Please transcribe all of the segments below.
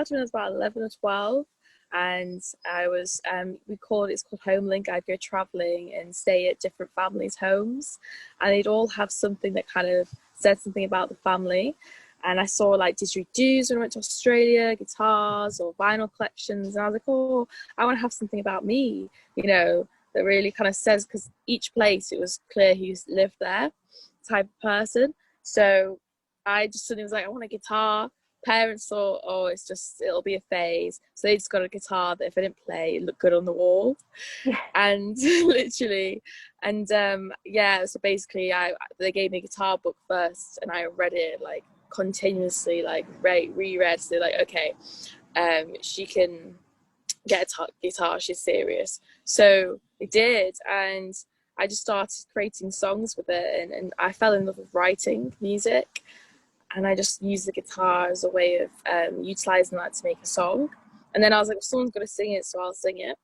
when I was about 11 or 12, and I was it's called Homelink. I'd go traveling and stay at different families' homes, and they'd all have something that kind of said something about the family. And I saw like didgeridoos when I went to Australia, guitars or vinyl collections, and I was like, oh, I want to have something about me, that really kind of says, because each place, it was clear who lived there, type of person. So I just suddenly was like, I want a guitar. Parents thought, oh, it'll be a phase. So they just got a guitar that if I didn't play, it looked good on the wall. Yeah. And literally, and so basically they gave me a guitar book first, and I read it like continuously, like reread. So like, okay, she can get a guitar, she's serious. So I did, and I just started creating songs with it, and I fell in love with writing music, and I just used the guitar as a way of utilizing that to make a song. And then I was like, well, someone's got to sing it, so I'll sing it.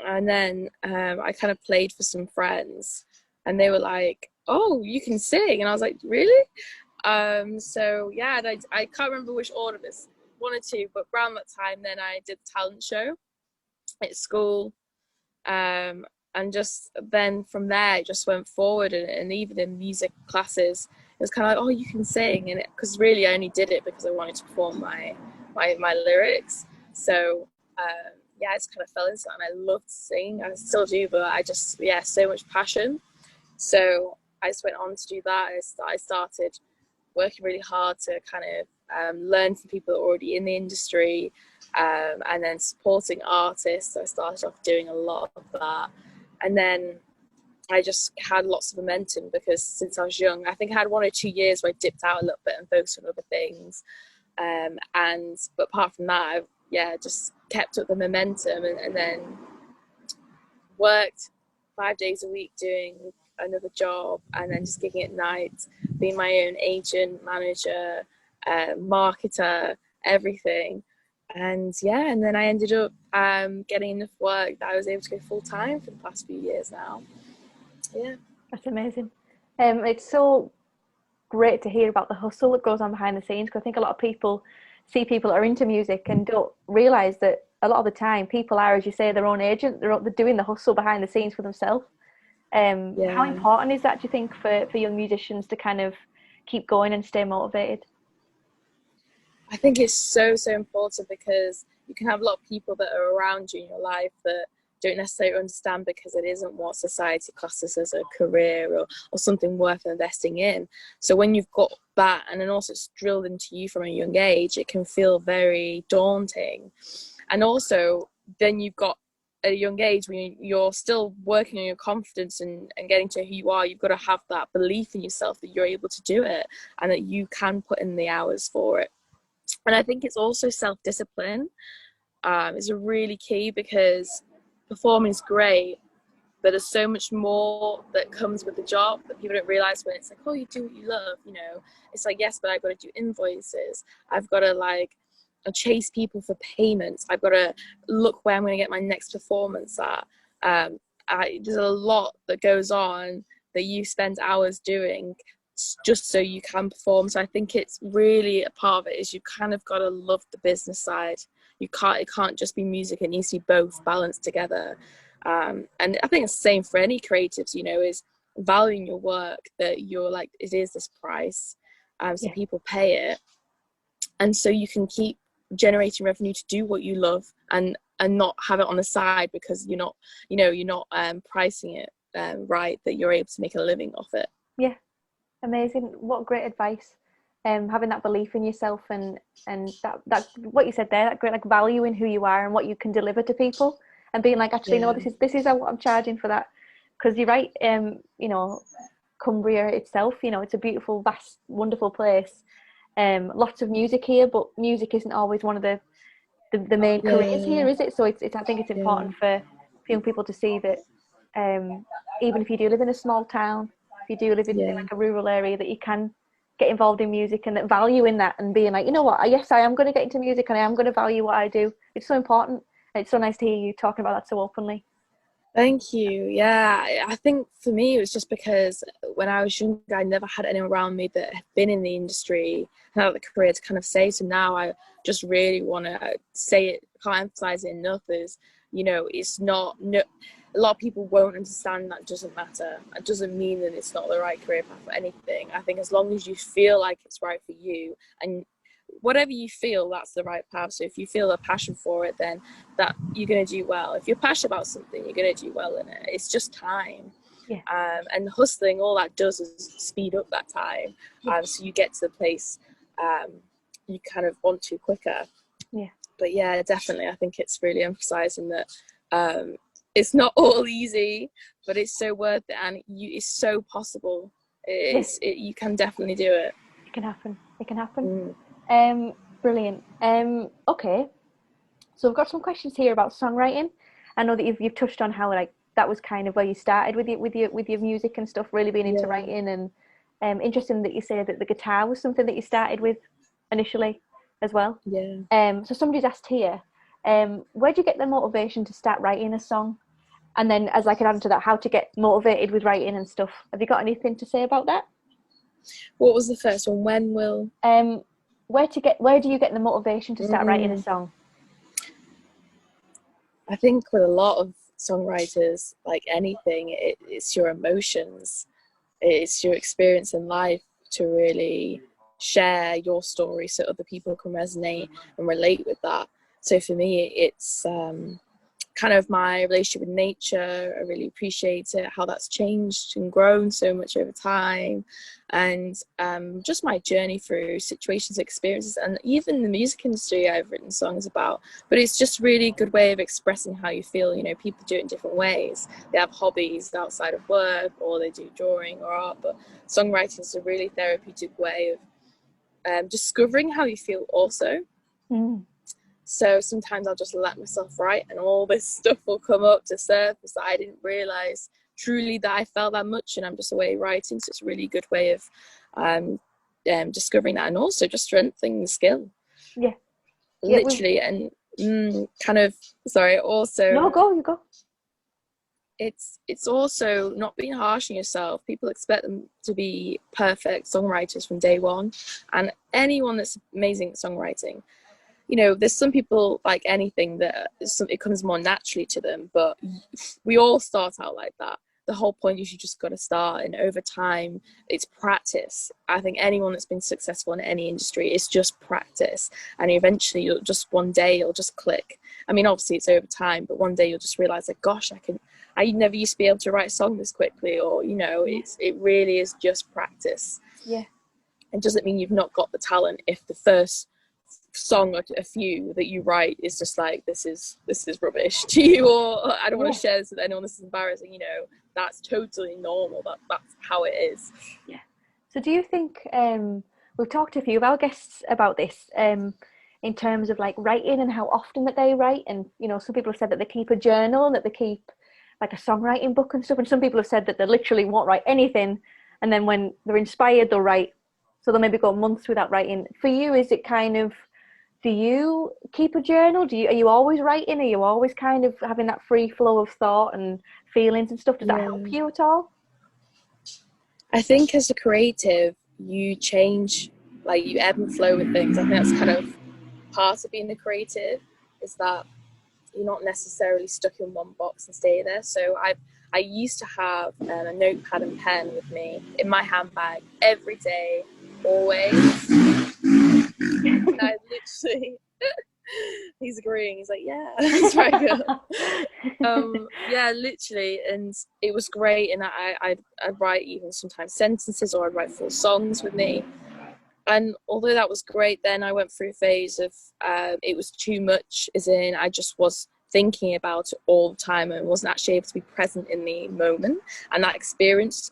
And then I kind of played for some friends, and they were like, oh, you can sing. And I was like, really? So yeah, and I can't remember which order this, one or two, but around that time, then I did the talent show at school. And just then from there, it just went forward. And even in music classes, it was kind of like, oh, you can sing. And because really I only did it because I wanted to perform my lyrics. So I just kind of fell into that, and I loved singing. I still do, but I just, so much passion. So I just went on to do that. I started working really hard to kind of learn from people that are already in the industry, and then supporting artists. So I started off doing a lot of that. And then I just had lots of momentum, because since I was young, I think I had 1 or 2 years where I dipped out a little bit and focused on other things. But apart from that, I just kept up the momentum, and then worked 5 days a week doing another job, and then just gigging at night, being my own agent, manager, marketer, everything. And then I ended up getting enough work that I was able to go full time for the past few years now. Yeah, that's amazing. It's so great to hear about the hustle that goes on behind the scenes, because I think a lot of people see people that are into music and don't realize that a lot of the time people are, as you say, their own agent. They're doing the hustle behind the scenes for themselves. How important is that, do you think, for young musicians to kind of keep going and stay motivated? I think it's so important, because you can have a lot of people that are around you in your life that don't necessarily understand, because it isn't what society classes as a career or something worth investing in. So when you've got that, and then also it's drilled into you from a young age, it can feel very daunting. And also then you've got, at a young age, when you're still working on your confidence and getting to who you are, you've got to have that belief in yourself that you're able to do it, and that you can put in the hours for it. And I think it's also self-discipline is a really key, because performing is great, but there's so much more that comes with the job that people don't realize. When it's like, oh, you do what you love, it's like, yes, but I've got to do invoices, I've got to chase people for payments, I've got to look where I'm going to get my next performance at. There's a lot that goes on that you spend hours doing just so you can perform. So I think it's really, a part of it is you kind of got to love the business side. It can't just be music, it needs to be both balanced together. And I think it's the same for any creatives, is valuing your work, that you're like, it is this price, so people pay it, and so you can keep generating revenue to do what you love, and not have it on the side, because you're not pricing it right, that you're able to make a living off it. Yeah, amazing. What great advice. Having that belief in yourself, and that what you said there, that great value in who you are and what you can deliver to people, and being like, actually, no, this is what I'm charging for that. Because you're right, Cumbria itself, it's a beautiful, vast, wonderful place. Lots of music here, but music isn't always one of the main careers here, is it? So I think it's important for young people to see that even if you do live in a small town, if you do live in a rural area, that you can get involved in music, and that value in that, and being like, you know what, yes, I am going to get into music, and I am going to value what I do. It's so important, and it's so nice to hear you talking about that so openly. Thank you. Yeah, I think for me it was just because when I was younger, I never had anyone around me that had been in the industry and had the career to kind of say. So now I just really want to say it, can't emphasize it enough, is, you know, it's not, no, a lot of people won't understand that doesn't matter. It doesn't mean that it's not the right career path for anything. I think as long as you feel like it's right for you, and whatever you feel, that's the right path. So if you feel a passion for it, then that you're going to do well. If you're passionate about something, you're going to do well in it. It's just time. Yeah. And hustling, all that does is speed up that time. Yeah. So you get to the place you kind of want to quicker. Yeah. But yeah, definitely, I think it's really emphasizing that it's not all easy, but it's so worth it, and it's so possible. You can definitely do it. It can happen. It can happen. Brilliant. Okay. So we've got some questions here about songwriting. I know that you've touched on how like that was kind of where you started with your music and stuff, really being into writing, and interesting that you say that the guitar was something that you started with initially as well. Yeah. So somebody's asked here, where do you get the motivation to start writing a song? And then as I can add to that, how to get motivated with writing and stuff. Have you got anything to say about that? What was the first one? When will? Where do you get the motivation to start writing a song? I think with a lot of songwriters, like anything, it's your emotions, it's your experience in life to really share your story so other people can resonate and relate with that. So for me, it's kind of my relationship with nature. I really appreciate it, how that's changed and grown so much over time, and just my journey through situations, experiences, and even the music industry I've written songs about. But it's just really a good way of expressing how you feel. You know, people do it in different ways. They have hobbies outside of work, or they do drawing or art, but songwriting is a really therapeutic way of discovering how you feel also. So sometimes I'll just let myself write, and all this stuff will come up to surface that I didn't realize truly that I felt that much, and I'm just away writing. So it's a really good way of discovering that, and also just strengthening the skill. Yeah. Literally. And kind of, sorry, also. No, you go. It's also not being harsh on yourself. People expect them to be perfect songwriters from day one, and anyone that's amazing at songwriting, you know, there's some people, like anything, that it comes more naturally to them, but we all start out like that. The whole point is you just got to start, and over time it's practice. I think anyone that's been successful in any industry, is just practice, and eventually one day you'll just click. I mean, obviously it's over time, but one day you'll just realize like, gosh, I never used to be able to write a song this quickly, or, you know, it really is just practice. Yeah. It doesn't mean you've not got the talent if the first song or a few that you write is just like, this is rubbish to you, or I don't want to share this with anyone, this is embarrassing. You know, that's totally normal. That's how it is. Yeah. So do you think we've talked to a few of our guests about this in terms of like writing and how often that they write, and you know, some people have said that they keep a journal and that they keep like a songwriting book and stuff, and some people have said that they literally won't write anything, and then when they're inspired they'll write. So they'll maybe go months without writing. For you, is it kind of, do you keep a journal? Are you always writing? Are you always kind of having that free flow of thought and feelings and stuff? Does that help you at all? I think as a creative, you change, like you ebb and flow with things. I think that's kind of part of being a creative, is that you're not necessarily stuck in one box and stay there. So I used to have a notepad and pen with me in my handbag every day, always. And I literally, he's agreeing. He's like, yeah, that's very good. Yeah, literally, and it was great. And I'd write even sometimes sentences, or I'd write full songs with me. And although that was great, then I went through a phase of it was too much, as in I just was thinking about it all the time and wasn't actually able to be present in the moment and that experience,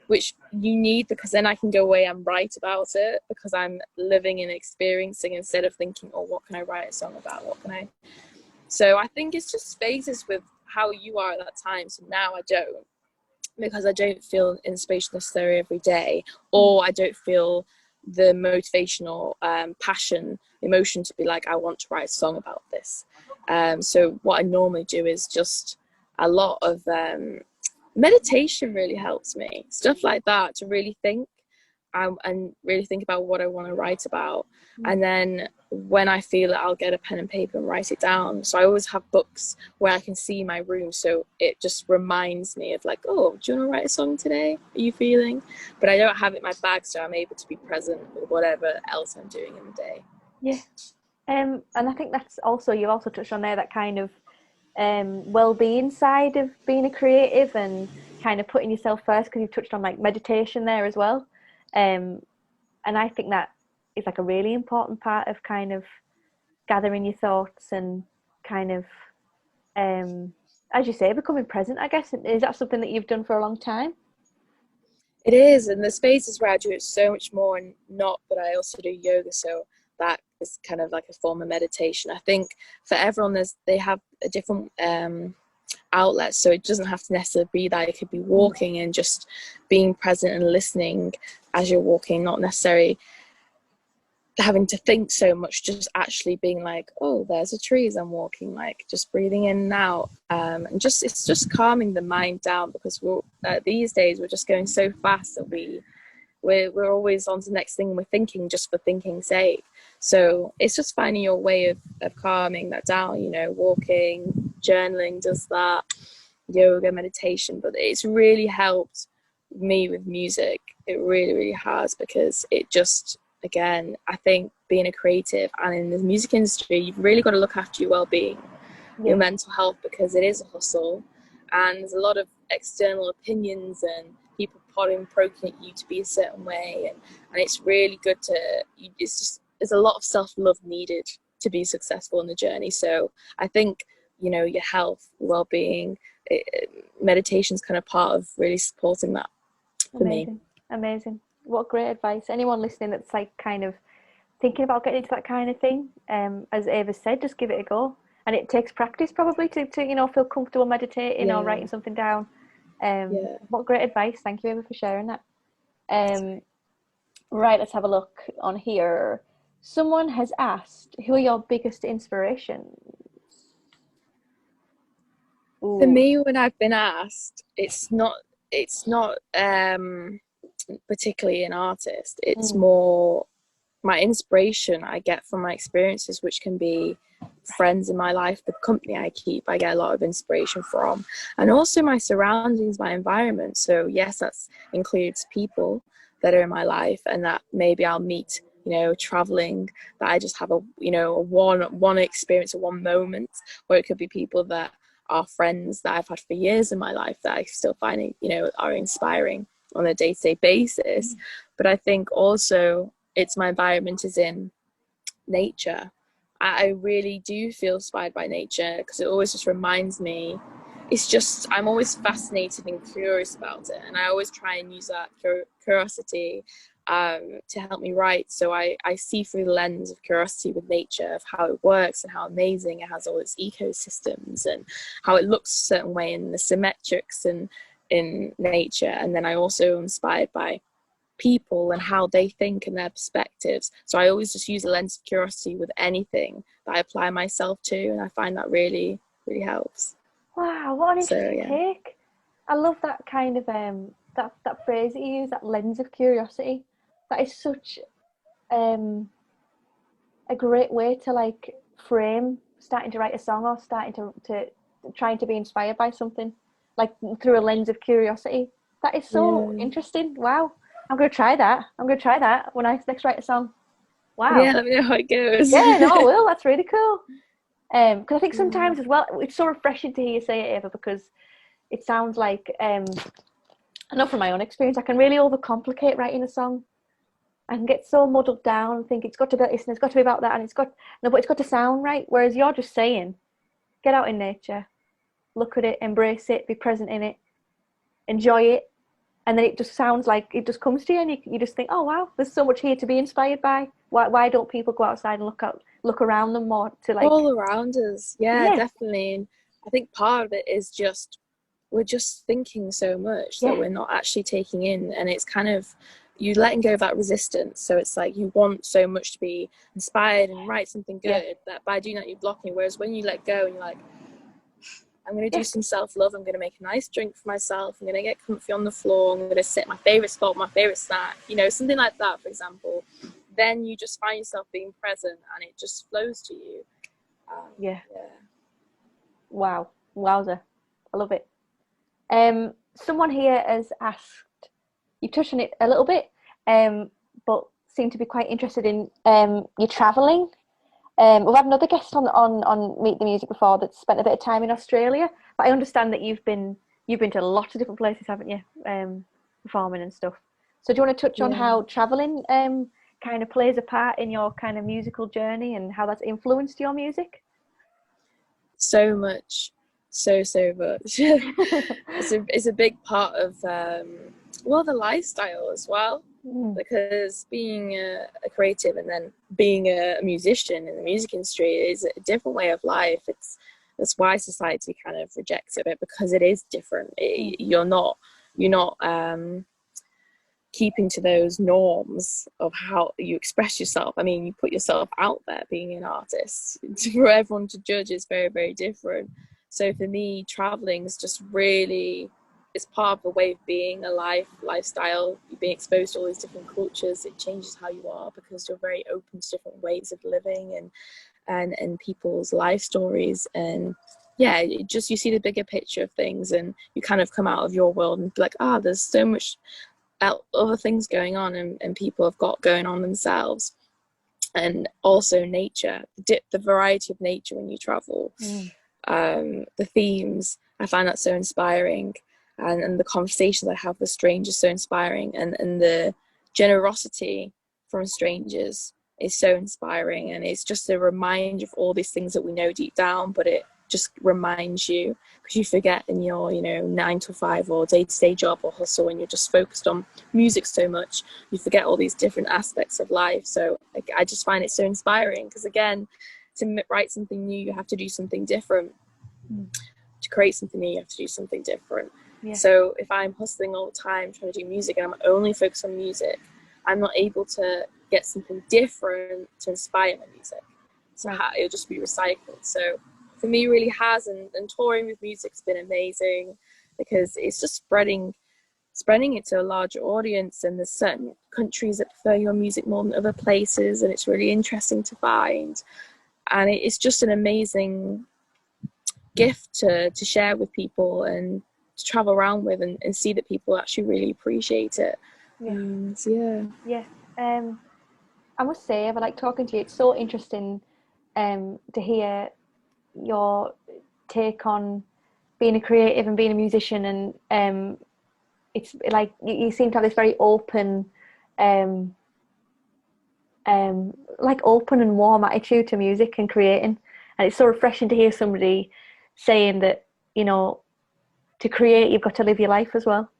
which you need, because then I can go away and write about it, because I'm living and experiencing instead of thinking, oh, what can I write a song about? So I think it's just phases with how you are at that time. So now I don't, because I don't feel inspiration necessarily every day, or I don't feel the motivational passion, emotion to be like, I want to write a song about this. So what I normally do is just a lot of meditation really helps me, stuff like that, to really think and really think about what I want to write about. And then when I feel it, I'll get a pen and paper and write it down. So I always have books where I can see my room, so it just reminds me of like, oh, do you want to write a song today? Are you feeling? But I don't have it in my bag, so I'm able to be present with whatever else I'm doing in the day. Yeah. And I think that's also, you also touched on there, that kind of well-being side of being a creative and kind of putting yourself first, because you've touched on like meditation there as well. And I think that is like a really important part of kind of gathering your thoughts and kind of, as you say, becoming present, I guess. Is that something that you've done for a long time? It is, and the spaces where I do it so much more, and not, but I also do yoga, so that is kind of like a form of meditation. I think for everyone, they have a different outlet, so it doesn't have to necessarily be that. It could be walking and just being present and listening as you're walking, not necessarily having to think so much, just actually being like, oh, there's a tree as I'm walking, like just breathing in and out, and just, it's just calming the mind down, because these days we're just going so fast that we're always on to the next thing, and we're thinking just for thinking's sake. So it's just finding your way of calming that down, you know. Walking, journaling does that, yoga, meditation. But it's really helped me with music. It really, really has, because it just, again, I think being a creative and in the music industry, you've really got to look after your well-being, your mental health, because it is a hustle, and there's a lot of external opinions and people poking at you to be a certain way, and it's really good to, it's just, there's a lot of self-love needed to be successful in the journey. So I think, you know, your health, well-being, meditation's kind of part of really supporting that for me. Amazing. What great advice. Anyone listening that's like kind of thinking about getting into that kind of thing, as Ava said, just give it a go. And it takes practice probably to you know, feel comfortable meditating or writing something down. What great advice. Thank you, Ava, for sharing that. Right, let's have a look on here. Someone has asked, who are your biggest inspirations? Ooh. For me, when I've been asked, it's not particularly an artist. It's more my inspiration I get from my experiences, which can be friends in my life, the company I keep, I get a lot of inspiration from, and also my surroundings, my environment. So yes, that includes people that are in my life, and that maybe I'll meet, you know, traveling, that I just have a, you know, a one experience or one moment, or it could be people that are friends that I've had for years in my life that I still find, you know, are inspiring on a day-to-day basis. But I think also it's my environment is in nature. I really do feel inspired by nature, because it always just reminds me, it's just, I'm always fascinated and curious about it, and I always try and use that curiosity to help me write. So I see through the lens of curiosity with nature, of how it works and how amazing it has all its ecosystems and how it looks a certain way, and the symmetrics and in nature. And then I also am inspired by people and how they think and their perspectives. So I always just use a lens of curiosity with anything that I apply myself to, and I find that really, really helps. Wow, what an interesting take. I love that kind of that phrase that you use, that lens of curiosity. That is such a great way to like frame starting to write a song, or starting to trying to be inspired by something, like through a lens of curiosity. That is so interesting. Wow. I'm going to try that when I next write a song. Wow. Yeah, let me know how it goes. Yeah, no, I will. That's really cool. Because I think sometimes as well, it's so refreshing to hear you say it, Ava, because it sounds like, I know from my own experience, I can really overcomplicate writing a song. I can get so muddled down and think it's got to be this and it's got to be about that, and but it's got to sound right. Whereas you're just saying, get out in nature, look at it, embrace it, be present in it, enjoy it. And then it just sounds like it just comes to you, and you just think, oh wow, there's so much here to be inspired by. Why don't people go outside and look around them more, to like all around us? Yeah, definitely. And I think part of it is just we're just thinking so much that we're not actually taking in, and it's kind of you letting go of that resistance. So it's like you want so much to be inspired and write something good that by doing that you're blocking. Whereas when you let go and you're like, I'm going to do some self-love. I'm going to make a nice drink for myself. I'm going to get comfy on the floor. I'm going to sit at my favorite spot, my favorite snack, you know, something like that, for example. Then you just find yourself being present and it just flows to you. Wow. Wowza. I love it. Someone here has asked, you touched on it a little bit, but seem to be quite interested in you travelling. We've had another guest on Meet the Music before that spent a bit of time in Australia, but I understand that you've been to lots of different places, haven't you? Performing and stuff. So do you want to touch on how travelling kind of plays a part in your kind of musical journey and how that's influenced your music? So much. So much. It's a big part of the lifestyle as well. Because being a creative and then being a musician in the music industry is a different way of life. That's why society kind of rejects it, because it is different. You're not keeping to those norms of how you express yourself. I mean, you put yourself out there being an artist. For everyone to judge is very, very different. So for me, traveling is just really, it's part of the way of being, a lifestyle. You're being exposed to all these different cultures. It changes how you are because you're very open to different ways of living and people's life stories. And yeah, you see the bigger picture of things, and you kind of come out of your world and be like, there's so much other things going on and people have got going on themselves. And also nature, the variety of nature when you travel, the themes, I find that so inspiring. And the conversations I have with strangers so inspiring, and the generosity from strangers is so inspiring. And it's just a reminder of all these things that we know deep down, but it just reminds you, because you forget in your 9 to 5 or day-to-day job or hustle, and you're just focused on music so much, you forget all these different aspects of life. So I just find it so inspiring, because again, to write something new, you have to do something different. To create something new, you have to do something different. So if I'm hustling all the time trying to do music and I'm only focused on music, I'm not able to get something different to inspire my music. So it'll just be recycled. So for me, it really has, and touring with music's been amazing, because it's just spreading it to a larger audience. And there's certain countries that prefer your music more than other places, and it's really interesting to find. And it's just an amazing gift to share with people and to travel around with, and see that people actually really appreciate it. I must say, I like talking to you. It's so interesting to hear your take on being a creative and being a musician, and it's like you seem to have this very open open and warm attitude to music and creating, and it's so refreshing to hear somebody saying that, to create, you've got to live your life as well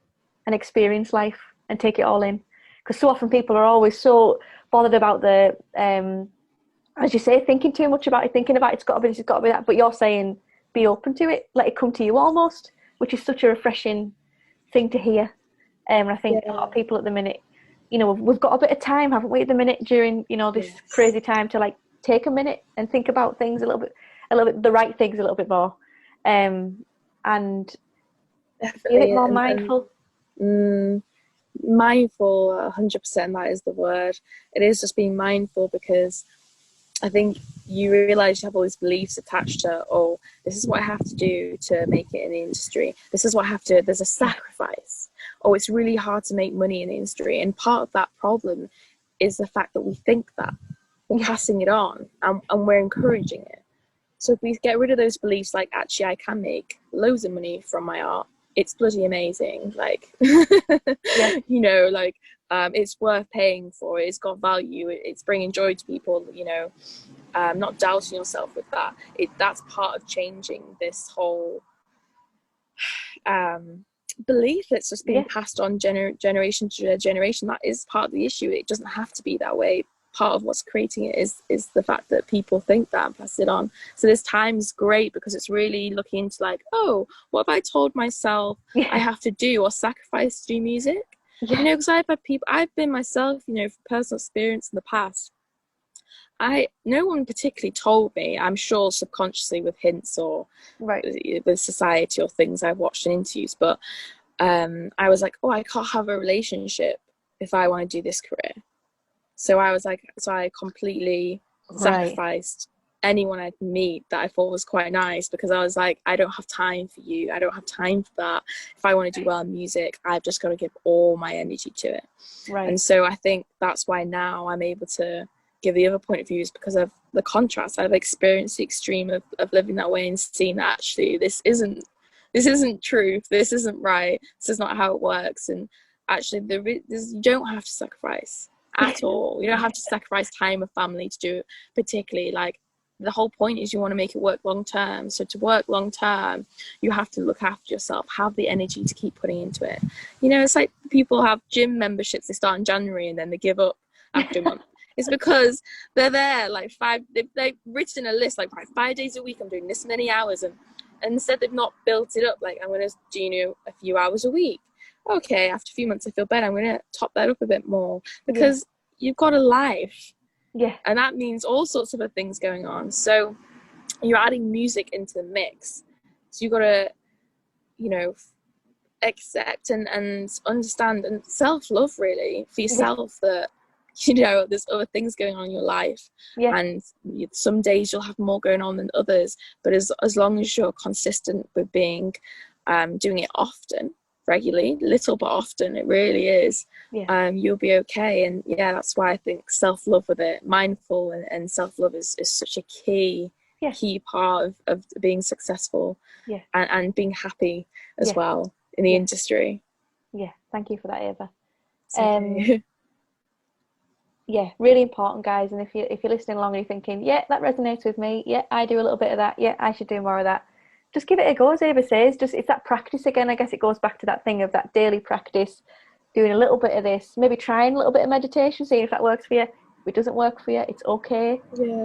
and experience life and take it all in. Because so often people are always so bothered about the, as you say, thinking too much about it, thinking about it's got to be this, it's got to be that. But you're saying be open to it, let it come to you almost, which is such a refreshing thing to hear. And I think a lot of people at the minute, we've got a bit of time, haven't we, at the minute during, this crazy time to like take a minute and think about things a little bit, the right things a little bit more. And definitely be a bit more mindful. Mindful, 100%, that is the word. It is just being mindful, because I think you realize you have all these beliefs attached to, this is what I have to do to make it in the industry. This is what I have to, there's a sacrifice. It's really hard to make money in the industry. And part of that problem is the fact that we think that we're passing it on, and we're encouraging it. So if we get rid of those beliefs, like, actually, I can make loads of money from my art, it's bloody amazing. Like, it's worth paying for. It's got value. It's bringing joy to people, not doubting yourself with that. That's part of changing this whole belief that's just being passed on generation to generation. That is part of the issue. It doesn't have to be that way. Part of what's creating it is the fact that people think that and pass it on. So this time is great, because it's really looking into like, what have I told myself I have to do or sacrifice to do music? Because I've been myself, from personal experience in the past, no one particularly told me. I'm sure subconsciously with hints or with society or things I've watched in interviews, but I was like, oh, I can't have a relationship if I want to do this career. So I completely sacrificed anyone I'd meet that I thought was quite nice, because I was like, I don't have time for you. I don't have time for that. If I want to do well in music, I've just got to give all my energy to it. Right. And so I think that's why now I'm able to give the other point of views, because of the contrast. I've experienced the extreme of living that way and seeing that actually this isn't truth. This isn't right. This is not how it works. And actually you don't have to sacrifice at all. You don't have to sacrifice time with family to do it, particularly. Like, the whole point is you want to make it work long term. So to work long term, you have to look after yourself, have the energy to keep putting into it. You know, it's like people have gym memberships, they start in January and then they give up after a month. It's because they're there like they've written a list like, right, 5 days a week I'm doing this many hours, and instead they've not built it up like, I'm going to do a few hours a week. Okay, after a few months I feel better, I'm going to top that up a bit more, because you've got a life. Yeah. And that means all sorts of other things going on. So you're adding music into the mix. So you've got to, accept and understand and self-love really for yourself that, there's other things going on in your life. Yeah. And some days you'll have more going on than others. But as long as you're consistent with doing it often, regularly, little but often, it really is, you'll be okay. And that's why I think self-love with it, mindful and self-love is such a key part of being successful and being happy as well in the industry. Thank you for that, Ava. Really important, guys. And if you're listening along and you're thinking, that resonates with me, I do a little bit of that, I should do more of that, just give it a go, as Ava says. It's that practice again. I guess it goes back to that thing of that daily practice, doing a little bit of this, maybe trying a little bit of meditation, seeing if that works for you. If it doesn't work for you, it's okay.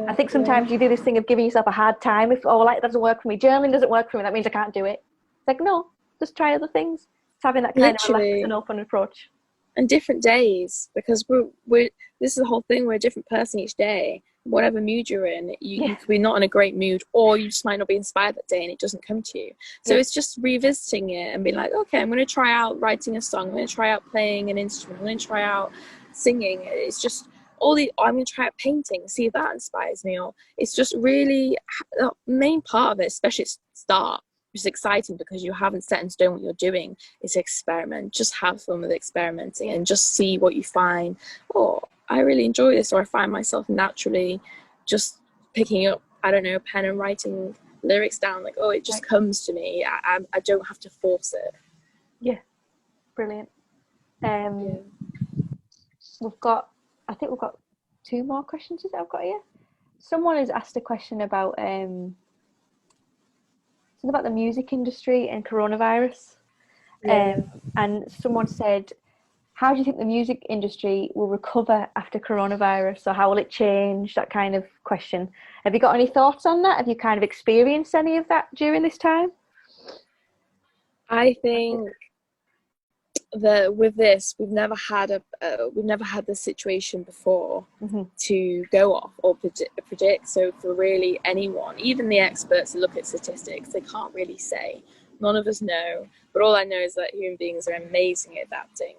I think sometimes you do this thing of giving yourself a hard time. If, that doesn't work for me, journaling doesn't work for me, that means I can't do it. It's like, no, just try other things. It's having that kind of relaxed and open approach. And different days, because this is the whole thing, we're a different person each day. Whatever mood you're in, you could be not in a great mood, or you just might not be inspired that day and it doesn't come to you. So it's just revisiting it and being like, okay, I'm going to try out writing a song, I'm going to try out playing an instrument, I'm going to try out singing. It's just I'm going to try out painting, see if that inspires me. Or it's just really the main part of it, especially at start, which is exciting because you haven't set in stone what you're doing. It's experiment. Just have fun with experimenting and just see what you find. I really enjoy this, or I find myself naturally just picking up, I don't know, a pen and writing lyrics down, like, it just comes to me. I don't have to force it. Yeah, brilliant. We've got 2 more questions that I've got here. Someone has asked a question about something about the music industry and coronavirus. And someone said, how do you think the music industry will recover after coronavirus? Or how will it change? That kind of question. Have you got any thoughts on that? Have you kind of experienced any of that during this time? I think that with this, we've never had this situation before to go off or predict. So for really anyone, even the experts who look at statistics, they can't really say. None of us know. But all I know is that human beings are amazing at adapting.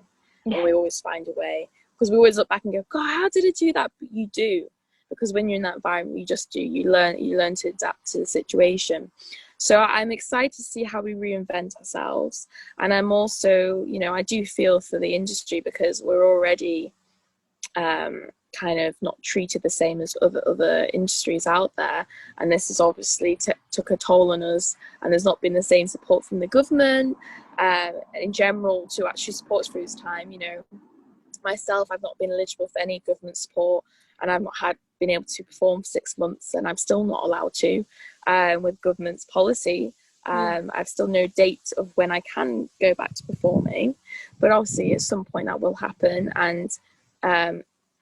And we always find a way, because we always look back and go, God, how did it do that? But you do, because when you're in that environment, you just do. You learn to adapt to the situation. So I'm excited to see how we reinvent ourselves. And I'm also, I do feel for the industry, because we're already kind of not treated the same as other industries out there. And this has obviously took a toll on us. And there's not been the same support from the government in general to actually support us through this time. Myself, I've not been eligible for any government support, and I've not been able to perform for 6 months, and I'm still not allowed to with government's policy. I've still no date of when I can go back to performing, but obviously at some point that will happen. And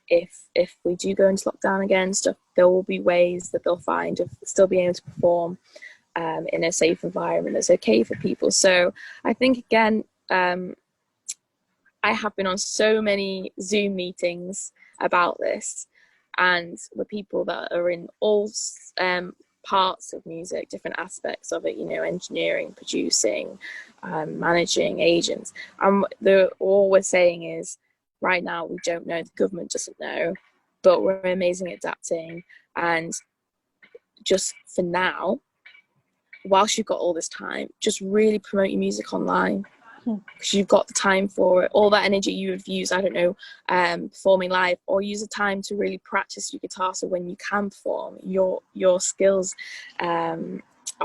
if we do go into lockdown again, there will be ways that they'll find of still being able to perform in a safe environment that's okay for people. So I think, again, I have been on so many Zoom meetings about this, and we're people that are in all parts of music, different aspects of it, you know, engineering, producing, managing, agents. And all we're saying is, right now we don't know, the government doesn't know, but we're amazing at adapting. And just for now, whilst you've got all this time, just really promote your music online, because you've got the time for it. All that energy you would use, I don't know, performing live, or use the time to really practice your guitar, so when you can perform, your skills are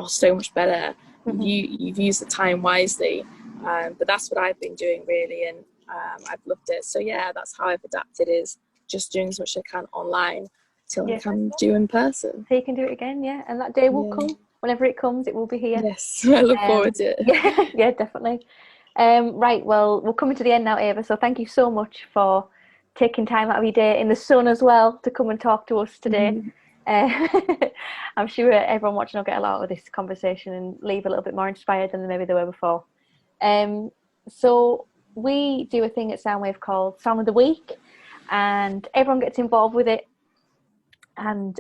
so much better. You've used the time wisely. But that's what I've been doing, really, and I've loved it. So yeah, that's how I've adapted, is just doing as much as I can online till I can do in person. So you can do it again, yeah, and that day will come. Whenever it comes, it will be here. Yes, I look forward to it. Yeah, definitely. Right, well, we're coming to the end now, Ava, so thank you so much for taking time out of your day in the sun as well to come and talk to us today. I'm sure everyone watching will get a lot out of this conversation and leave a little bit more inspired than maybe they were before. So we do a thing at Soundwave called Song of the Week, and everyone gets involved with it and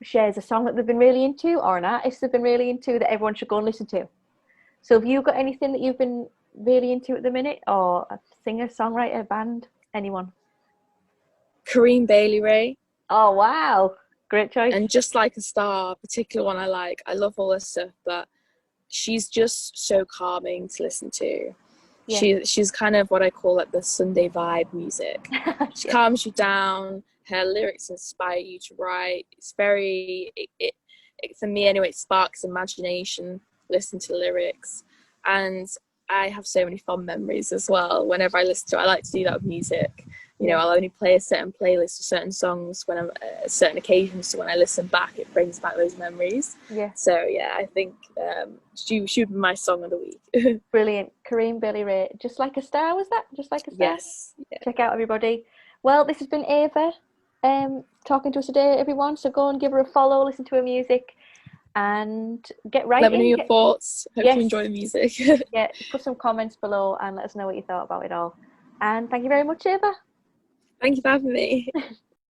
shares a song that they've been really into, or an artist they've been really into, that everyone should go and listen to. So have you got anything that you've been really into at the minute, or a singer, songwriter, band, anyone? Kareem Bailey Ray. Oh wow, great choice. And Just Like a Star, particular one I like. I love all her stuff, but she's just so calming to listen to. She's kind of what I call like the Sunday vibe music. She calms you down. Her lyrics inspire you to write. It's very, for me anyway, it sparks imagination. Listen to the lyrics, and I have so many fond memories as well. Whenever I listen to it, I like to do that with music. You know, I'll only play a certain playlist for certain songs when I'm at certain occasions. So when I listen back, it brings back those memories. Yeah. So yeah, I think she would be my song of the week. Brilliant, Kareem Bailey Ray. Just Like a Star, was that? Just Like a Star. Yes. Yeah. Check out, everybody. Well, this has been Ava talking to us today, everyone. So go and give her a follow, listen to her music, and get writing. Let me know your thoughts. Hope you enjoy the music. Yeah, put some comments below and let us know what you thought about it all. And thank you very much, Ava. Thank you for having me.